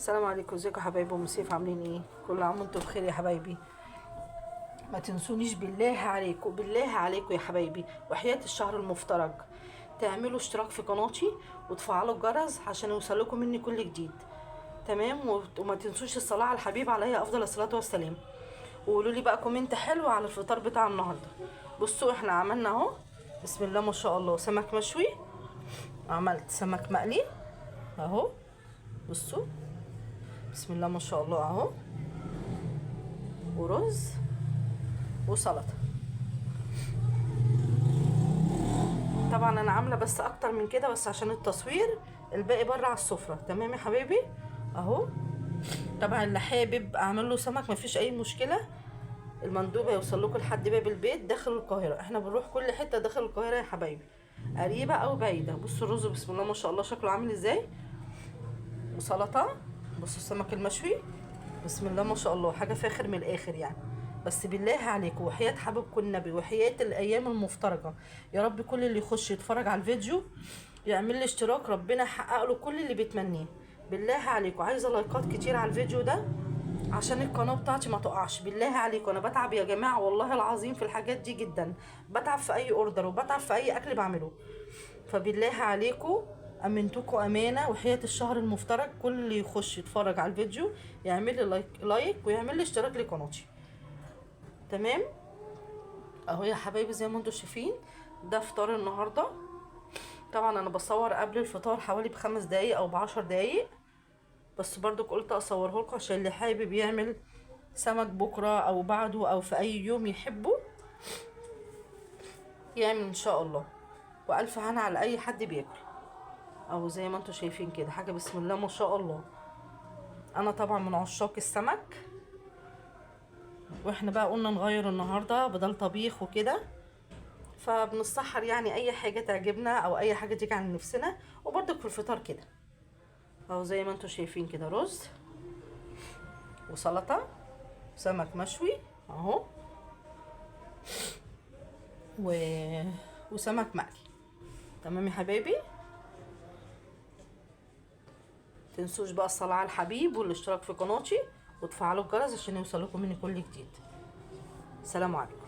السلام عليكم، ازيكم يا حبايبي؟ ام سيف عاملين ايه؟ كل عام وانتم بخير يا حبايبي. ما تنسونيش بالله عليكم، بالله عليكم يا حبايبي، وحياة الشهر المفترج تعملوا اشتراك في قناتي وتفعلوا الجرس عشان يوصلكم مني كل جديد. تمام؟ وما تنسوش الصلاة على الحبيب عليه افضل الصلاة والسلام. وقولوا لي بقى كومنت حلو على الفطار بتاع النهارده. بصوا احنا عملنا اهو، بسم الله ما شاء الله، سمك مشوي، عملت سمك مقلي اهو، بصوا بسم الله ما شاء الله اهو، ورز وسلطه. طبعا انا عامله بس اكتر من كده بس عشان التصوير، الباقي بره على السفره. تمام يا حبايبي اهو. طبعا اللي حابب اعمل له سمك مفيش اي مشكله، المندوب هيوصل لكم لحد باب البيت داخل القاهره. احنا بنروح كل حته داخل القاهره يا حبايبي، قريبه او بعيده. بصوا الرز بسم الله ما شاء الله شكله عامل ازاي، وسلطه. بصوا السمك المشوي بسم الله ما شاء الله، حاجه فاخر من الاخر يعني. بس بالله عليكم وحياة حبيبكم النبي وحياة الايام المفترجه، يا رب كل اللي يخش يتفرج على الفيديو يعمل لي اشتراك، ربنا يحقق له كل اللي بيتمنيه. بالله عليكم عايزه لايكات كتير على الفيديو ده عشان القناه بتاعتي ما تقعش. بالله عليكم انا بتعب يا جماعه والله العظيم في الحاجات دي جدا، بتعب في اي اوردر وبتعب في اي اكل بعمله. فبالله عليكم امنتكم امانه وحياه الشهر المفترج، كل اللي يخش يتفرج على الفيديو يعمل لي لايك ويعمل لي اشتراك لقناتي. تمام اهو يا حبايبي زي ما انتم شايفين ده فطار النهارده. طبعا انا بصور قبل الفطار حوالي ب5 دقايق او ب10 دقايق، بس برضو قلت اصوره لكم عشان اللي حابب يعمل سمك بكره او بعده او في اي يوم يحبه يعمل ان شاء الله. والف هنا على اي حد بياكل. او زي ما انتم شايفين كده حاجه بسم الله ما شاء الله. انا طبعا من عشاق السمك، واحنا بقى قلنا نغير النهارده بدل طبيخ وكده، فبنسحر يعني اي حاجه تعجبنا او اي حاجه تيجي على نفسنا. وبرضك في الفطار كده اهو زي ما انتم شايفين كده، رز وسلطه، سمك مشوي اهو، و... وسمك مقلي. تمام يا حبايبي، تنسوش بقى الصلاة على الحبيب والاشتراك في قناتي وتفعلوا الجرس عشان يوصلكم مني كل جديد. سلام عليكم.